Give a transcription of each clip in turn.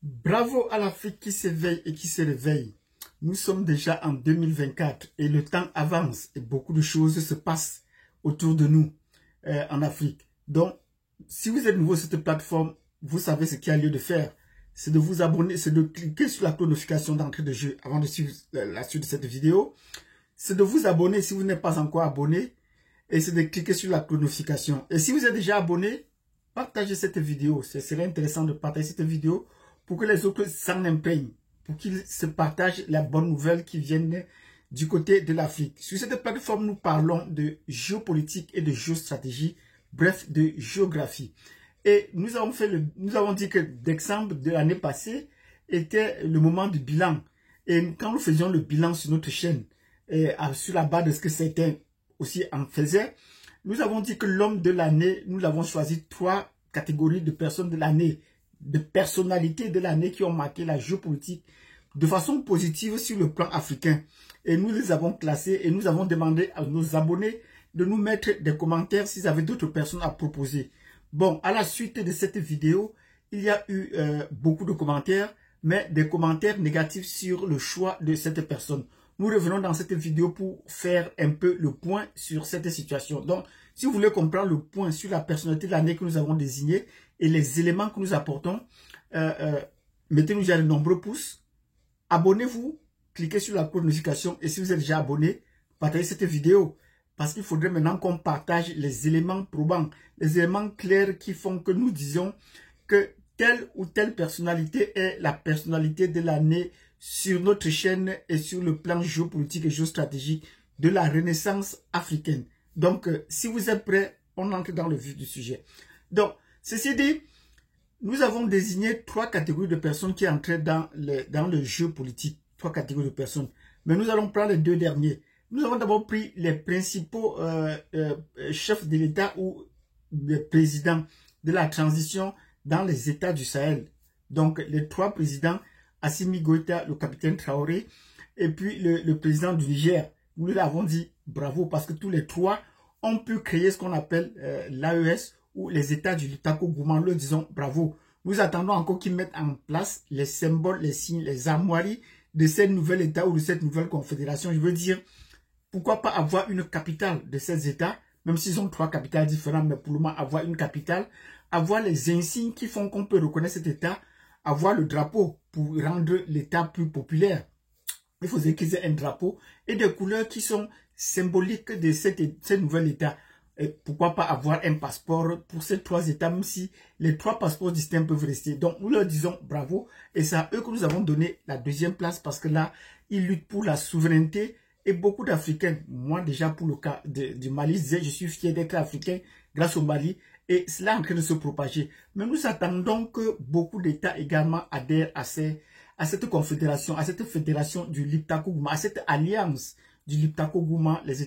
Bravo à l'Afrique qui s'éveille et qui se réveille. Nous sommes déjà en 2024 et le temps avance et beaucoup de choses se passent autour de nous en Afrique. Donc, si vous êtes nouveau sur cette plateforme, vous savez ce qu'il y a lieu de faire. C'est de vous abonner, c'est de cliquer sur la cloche de notification d'entrée de jeu avant de suivre la suite de cette vidéo. C'est de vous abonner si vous n'êtes pas encore abonné et c'est de cliquer sur la cloche de notification. Et si vous êtes déjà abonné, partagez cette vidéo. Ce serait intéressant de partager cette vidéo pour que les autres s'en imprègnent, pour qu'ils se partagent la bonne nouvelle qui viennent du côté de l'Afrique. Sur cette plateforme, nous parlons de géopolitique et de géostratégie, bref, de géographie. Et nous avons dit que décembre de l'année passée était le moment du bilan. Et quand nous faisions le bilan sur notre chaîne, et sur la base de ce que c'était aussi en faisait, nous avons dit que l'homme de l'année, nous l'avons choisi 3 catégories de personnes de l'année, de personnalités de l'année qui ont marqué la géopolitique de façon positive sur le plan africain. Et nous les avons classés et nous avons demandé à nos abonnés de nous mettre des commentaires s'ils avaient d'autres personnes à proposer. Bon, à la suite de cette vidéo, il y a eu beaucoup de commentaires, mais des commentaires négatifs sur le choix de cette personne. Nous revenons dans cette vidéo pour faire un peu le point sur cette situation. Donc, si vous voulez comprendre le point sur la personnalité de l'année que nous avons désignée et les éléments que nous apportons, mettez-nous déjà de nombreux pouces. Abonnez-vous, cliquez sur la cloche de notification et si vous êtes déjà abonné, partagez cette vidéo. Parce qu'il faudrait maintenant qu'on partage les éléments probants, les éléments clairs qui font que nous disions que telle ou telle personnalité est la personnalité de l'année sur notre chaîne et sur le plan géopolitique et géostratégique de la Renaissance africaine. Donc, si vous êtes prêts, on entre dans le vif du sujet. Donc, ceci dit, nous avons désigné 3 catégories de personnes qui entraient dans le jeu politique. 3 catégories de personnes. Mais nous allons prendre les 2 derniers. Nous avons d'abord pris les principaux chefs de l'État ou les présidents de la transition dans les États du Sahel. Donc, les 3 présidents, Assimi Goïta, le capitaine Traoré, et puis le président du Niger. Nous leur avons dit bravo parce que tous les 3 ont pu créer ce qu'on appelle l'AES ou les États du Liptako-Gourma. Nous leur disons bravo. Nous attendons encore qu'ils mettent en place les symboles, les signes, les armoiries de cette nouvelle État ou de cette nouvelle confédération. Je veux dire, pourquoi pas avoir une capitale de ces États, même s'ils ont 3 capitales différentes, mais pour le moment avoir une capitale, avoir les insignes qui font qu'on peut reconnaître cet État, avoir le drapeau pour rendre l'État plus populaire. Il faudrait qu'ils aient un drapeau et des couleurs qui sont symboliques de cette nouvel État. Et pourquoi pas avoir un passeport pour ces 3 États, même si les 3 passeports distincts peuvent rester. Donc nous leur disons bravo et c'est à eux que nous avons donné la 2e place parce que là, ils luttent pour la souveraineté. Et beaucoup d'Africains, moi déjà pour le cas du Mali, je suis fier d'être africain grâce au Mali et cela est en train de se propager. Mais nous attendons que beaucoup d'États également adhèrent à cette confédération, à cette fédération du Liptako-Gourma, à cette alliance du Liptako-Gourma, les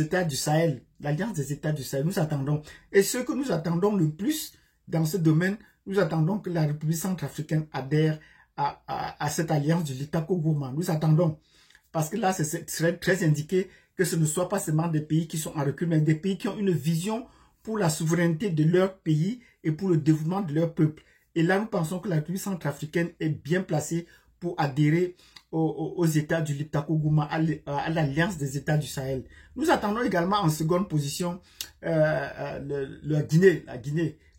États du Sahel, l'alliance des États du Sahel. Nous attendons. Et ce que nous attendons le plus dans ce domaine, nous attendons que la République centrafricaine adhère à cette alliance du Liptako-Gourma. Nous attendons. Parce que là, ce serait très indiqué que ce ne soit pas seulement des pays qui sont en recul, mais des pays qui ont une vision pour la souveraineté de leur pays et pour le développement de leur peuple. Et là, nous pensons que la République centrafricaine est bien placée pour adhérer aux États du Liptako-Gourma, à l'Alliance des États du Sahel. Nous attendons également en seconde position la Guinée,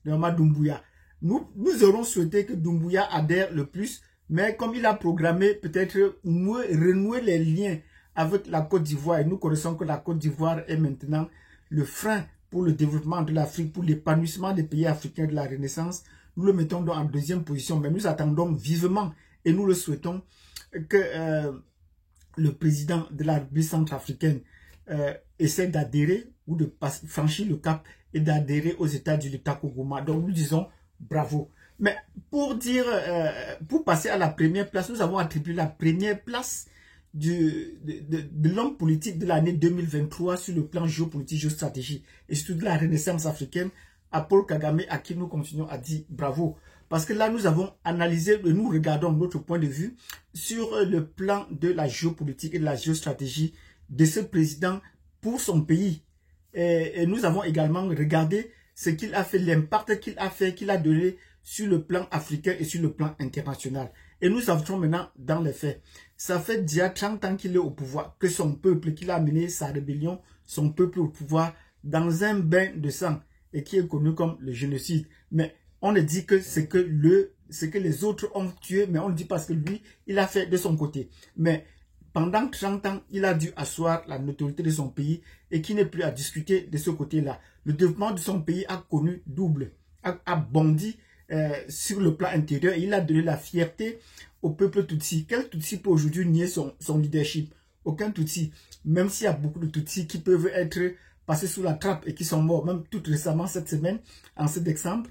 de Mamad Doumbouya. Nous aurons souhaité que Doumbouya adhère le plus. Mais comme il a programmé peut-être renouer les liens avec la Côte d'Ivoire, et nous connaissons que la Côte d'Ivoire est maintenant le frein pour le développement de l'Afrique, pour l'épanouissement des pays africains de la Renaissance, nous le mettons donc en 2e position. Mais nous attendons vivement et nous le souhaitons que le président de la République centrafricaine essaie d'adhérer ou de franchir le cap et d'adhérer aux États du Liptako-Gourma. Donc nous disons bravo. Mais pour passer à la première place, nous avons attribué la première place de l'homme politique de l'année 2023 sur le plan géopolitique, géostratégie et surtout de la Renaissance africaine à Paul Kagame, à qui nous continuons à dire bravo. Parce que là, nous avons analysé et nous regardons notre point de vue sur le plan de la géopolitique et de la géostratégie de ce président pour son pays. Et nous avons également regardé ce qu'il a fait, l'impact qu'il a fait, qu'il a donné sur le plan africain et sur le plan international. Et nous savons maintenant dans les faits. Ça fait déjà 30 ans qu'il est au pouvoir, que son peuple, qu'il a mené sa rébellion, son peuple au pouvoir dans un bain de sang et qui est connu comme le génocide. Mais on ne dit que c'est que les autres ont tué, mais on le dit parce que lui, il a fait de son côté. Mais pendant 30 ans, il a dû asseoir la notoriété de son pays et qui n'est plus à discuter de ce côté-là. Le développement de son pays a connu double, a bondi sur le plan intérieur et il a donné la fierté au peuple Tutsi. Quel Tutsi peut aujourd'hui nier son leadership? Aucun Tutsi. Même s'il y a beaucoup de Tutsis qui peuvent être passés sous la trappe et qui sont morts. Même tout récemment, cette semaine, en 7 décembre,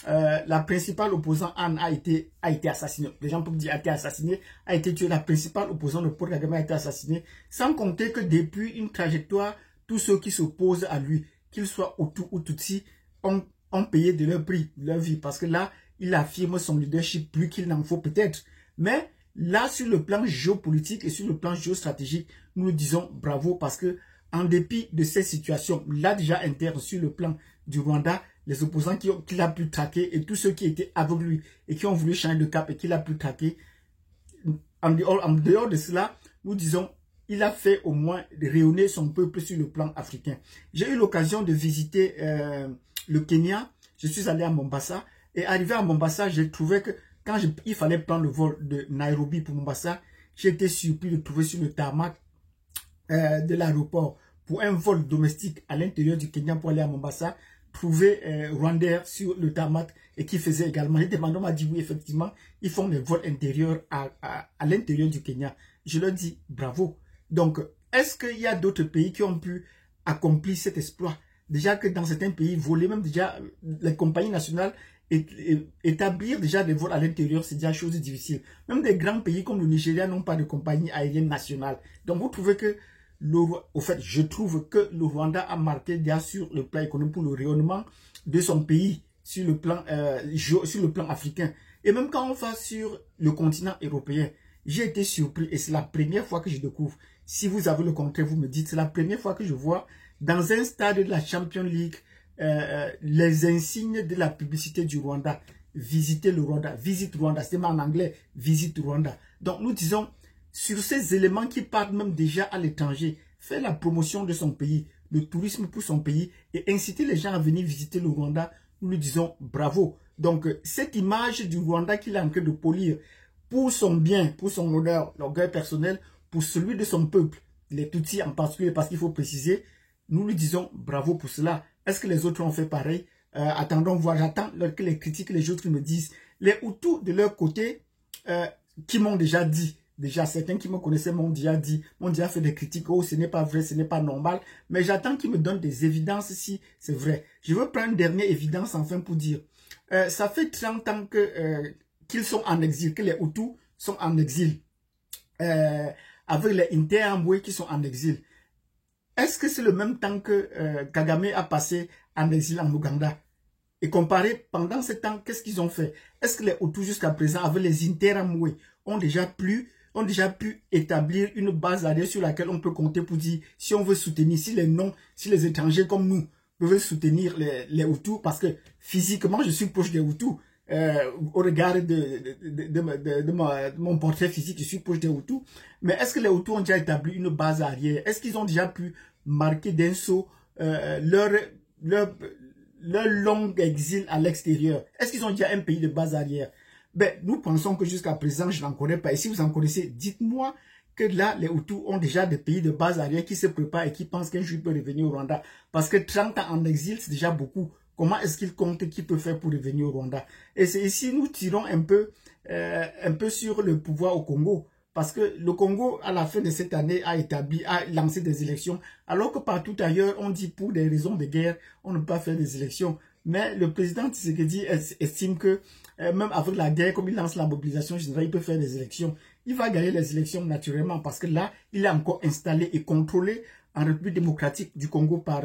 la principale opposante Anne a été assassinée. Les gens peuvent dire a été assassinée, a été tuée. La principale opposante de Paul Kagame a été assassinée. Sans compter que depuis une trajectoire, tous ceux qui s'opposent à lui, qu'ils soient Hutu ou Tutsi, ont payé de leur prix, de leur vie. Parce que là, il affirme son leadership plus qu'il n'en faut peut-être. Mais là, sur le plan géopolitique et sur le plan géostratégique, nous nous disons bravo parce que en dépit de ces situations, là déjà interne sur le plan du Rwanda, les opposants qu'il a pu traquer et tous ceux qui étaient avec lui et qui ont voulu changer de cap et qu'il a pu traquer, en dehors de cela, nous disons, il a fait au moins rayonner son peuple sur le plan africain. J'ai eu l'occasion de visiter le Kenya, je suis allé à Mombasa et arrivé à Mombasa, j'ai trouvé que quand il fallait prendre le vol de Nairobi pour Mombasa, j'ai été surpris de trouver sur le tarmac de l'aéroport pour un vol domestique à l'intérieur du Kenya pour aller à Mombasa, trouver Rwandais sur le tarmac et qui faisait également. J'ai demandé, on m'a dit oui, effectivement, ils font des vols intérieurs à l'intérieur du Kenya. Je leur dis bravo. Donc, est-ce qu'il y a d'autres pays qui ont pu accomplir cet exploit? Déjà que dans certains pays, voler, même déjà les compagnies nationales, établir déjà des vols à l'intérieur, c'est déjà chose difficile. Même des grands pays comme le Nigeria n'ont pas de compagnie aérienne nationale. Donc, vous trouvez que au fait, je trouve que le Rwanda a marqué déjà sur le plan économique pour le rayonnement de son pays sur le plan africain. Et même quand on va sur le continent européen, j'ai été surpris et c'est la première fois que je découvre. Si vous avez le contraire, vous me dites, c'est la première fois que je vois dans un stade de la Champions League les insignes de la publicité du Rwanda. Visiter le Rwanda, visite Rwanda, c'est en anglais, visite Rwanda. Donc nous disons, sur ces éléments qui partent même déjà à l'étranger, faire la promotion de son pays, le tourisme pour son pays et inciter les gens à venir visiter le Rwanda, nous lui disons bravo. Donc cette image du Rwanda qu'il est en train de polir pour son bien, pour son honneur, l'orgueil personnel, pour celui de son peuple, les Tutsis en particulier, parce qu'il faut préciser, nous lui disons bravo pour cela. Est-ce que les autres ont fait pareil? Attendons voir, j'attends que les critiques, les autres me disent. Les Hutus de leur côté, qui m'ont déjà dit, déjà, certains qui me connaissaient m'ont déjà fait des critiques. Oh, ce n'est pas vrai, ce n'est pas normal. Mais j'attends qu'ils me donnent des évidences si c'est vrai. Je veux prendre une dernière évidence enfin pour dire. Ça fait 30 ans qu'ils sont en exil, que les Hutus sont en exil. Avec les Interamboué qui sont en exil. Est-ce que c'est le même temps que Kagame a passé en exil en Ouganda? Et comparé, pendant ce temps, qu'est-ce qu'ils ont fait? Est-ce que les Hutus jusqu'à présent, avec les Interamoué, ont déjà pu établir une base arrière sur laquelle on peut compter pour dire si on veut soutenir, si les étrangers comme nous peuvent soutenir les Hutus, parce que physiquement, je suis proche des Hutus. Au regard de mon portrait physique, je suis proche des Hutus. Mais est-ce que les Hutus ont déjà établi une base arrière? Est-ce qu'ils ont déjà pu marquer d'un saut leur long exil à l'extérieur? Est-ce qu'ils ont déjà un pays de base arrière? Ben, nous pensons que jusqu'à présent, je n'en connais pas. Et si vous en connaissez, dites-moi que là, les Hutus ont déjà des pays de base arrière qui se préparent et qui pensent qu'un jour ils peuvent revenir au Rwanda. Parce que 30 ans en exil, c'est déjà beaucoup. Comment est-ce qu'ils comptent qu'ils peuvent faire pour revenir au Rwanda? Et c'est ici nous tirons un peu sur le pouvoir au Congo. Parce que le Congo, à la fin de cette année, a lancé des élections. Alors que partout ailleurs, on dit pour des raisons de guerre, on ne peut pas faire des élections. Mais le président Tshisekedi estime que même avec la guerre, comme il lance la mobilisation générale, il peut faire des élections. Il va gagner les élections naturellement parce que là, il est encore installé et contrôlé en République démocratique du Congo par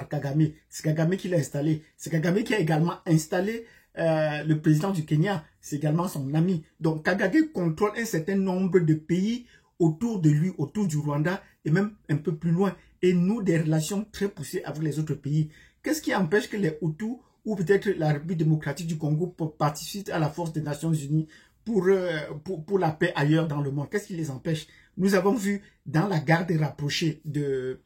Kagame. C'est Kagame qui l'a installé. C'est Kagame qui a également installé le président du Kenya. C'est également son ami. Donc Kagame contrôle un certain nombre de pays autour de lui, autour du Rwanda et même un peu plus loin. Et nous, des relations très poussées avec les autres pays. Qu'est-ce qui empêche que les Hutus ou peut-être la République démocratique du Congo participe à la force des Nations Unies pour la paix ailleurs dans le monde. Qu'est-ce qui les empêche? Nous avons vu dans la garde rapprochée de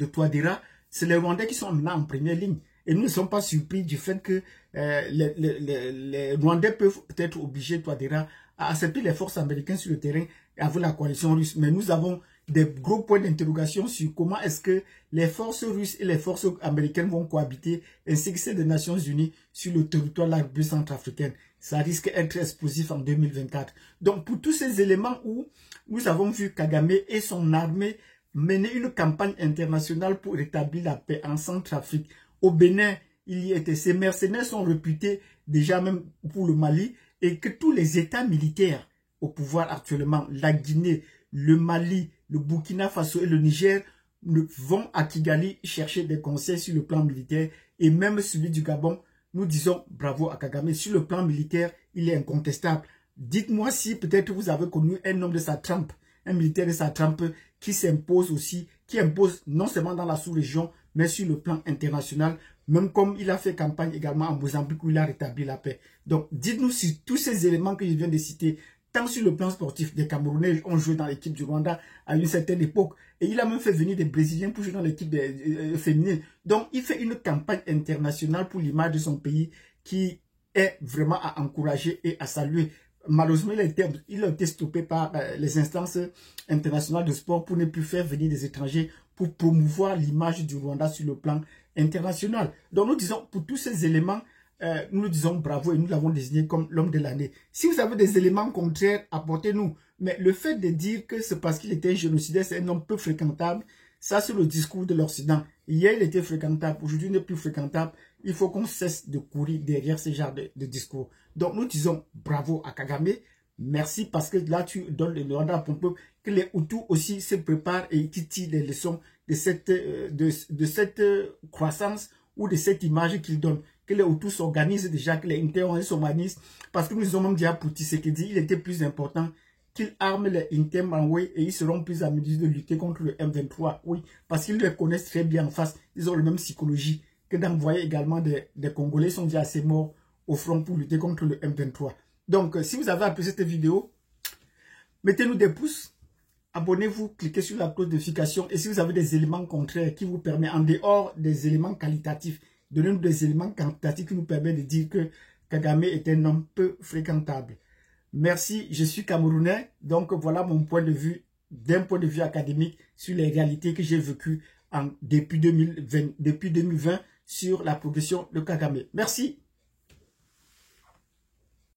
Touadéra, c'est les Rwandais qui sont maintenant en première ligne. Et nous ne sommes pas surpris du fait que les Rwandais peuvent peut-être obliger Touadéra à accepter les forces américaines sur le terrain avec la coalition russe. Mais nous avons des gros points d'interrogation sur comment est-ce que les forces russes et les forces américaines vont cohabiter, ainsi que celles des Nations Unies sur le territoire de la République centrafricaine. Ça risque d'être explosif en 2024. Donc pour tous ces éléments où nous avons vu Kagame et son armée mener une campagne internationale pour rétablir la paix en Centrafrique. Au Bénin, il y était. Ces mercenaires sont réputés déjà même pour le Mali et que tous les États militaires au pouvoir actuellement, la Guinée, le Mali, le Burkina Faso et le Niger vont à Kigali chercher des conseils sur le plan militaire et même celui du Gabon. Nous disons bravo à Kagame. Sur le plan militaire, il est incontestable. Dites-moi si peut-être vous avez connu un homme de sa trempe, un militaire de sa trempe qui s'impose aussi, qui impose non seulement dans la sous-région, mais sur le plan international, même comme il a fait campagne également en Mozambique où il a rétabli la paix. Donc, dites-nous si tous ces éléments que je viens de citer, tant sur le plan sportif, des Camerounais ont joué dans l'équipe du Rwanda à une certaine époque, et il a même fait venir des Brésiliens pour jouer dans l'équipe féminine. Donc, il fait une campagne internationale pour l'image de son pays qui est vraiment à encourager et à saluer. Malheureusement, il a été stoppé par les instances internationales de sport pour ne plus faire venir des étrangers pour promouvoir l'image du Rwanda sur le plan international. Donc nous disons, pour tous ces éléments, nous disons bravo et nous l'avons désigné comme l'homme de l'année. Si vous avez des éléments contraires, apportez-nous. Mais le fait de dire que c'est parce qu'il était un génocidaire, c'est un homme peu fréquentable, ça c'est le discours de l'Occident. Hier il était fréquentable, aujourd'hui il n'est plus fréquentable. Il faut qu'on cesse de courir derrière ce genre de discours. Donc nous disons bravo à Kagame. Merci parce que là tu donnes le Rwanda à ton peuple, que les Hutus aussi se préparent et qui tirent les leçons de cette croissance ou de cette image qu'ils donnent. Que les Hutus s'organisent déjà, que les Inter s'organisent. Parce que nous avons même dit pour Tshisekedi, il était plus important qu'ils arment les Inter-Manwe et ils seront plus à mesure de lutter contre le M23. Oui, parce qu'ils les connaissent très bien en face. Ils ont la même psychologie que d'envoyer également des Congolais qui sont déjà assez morts au front pour lutter contre le M23. Donc, si vous avez apprécié cette vidéo, mettez-nous des pouces, abonnez-vous, cliquez sur la cloche de notification et si vous avez des éléments contraires qui vous permettent, en dehors des éléments qualitatifs, donnez-nous des éléments quantitatifs qui nous permettent de dire que Kagame est un homme peu fréquentable. Merci, je suis Camerounais, donc voilà mon point de vue, d'un point de vue académique, sur les réalités que j'ai vécues depuis 2020 sur la progression de Kagame. Merci.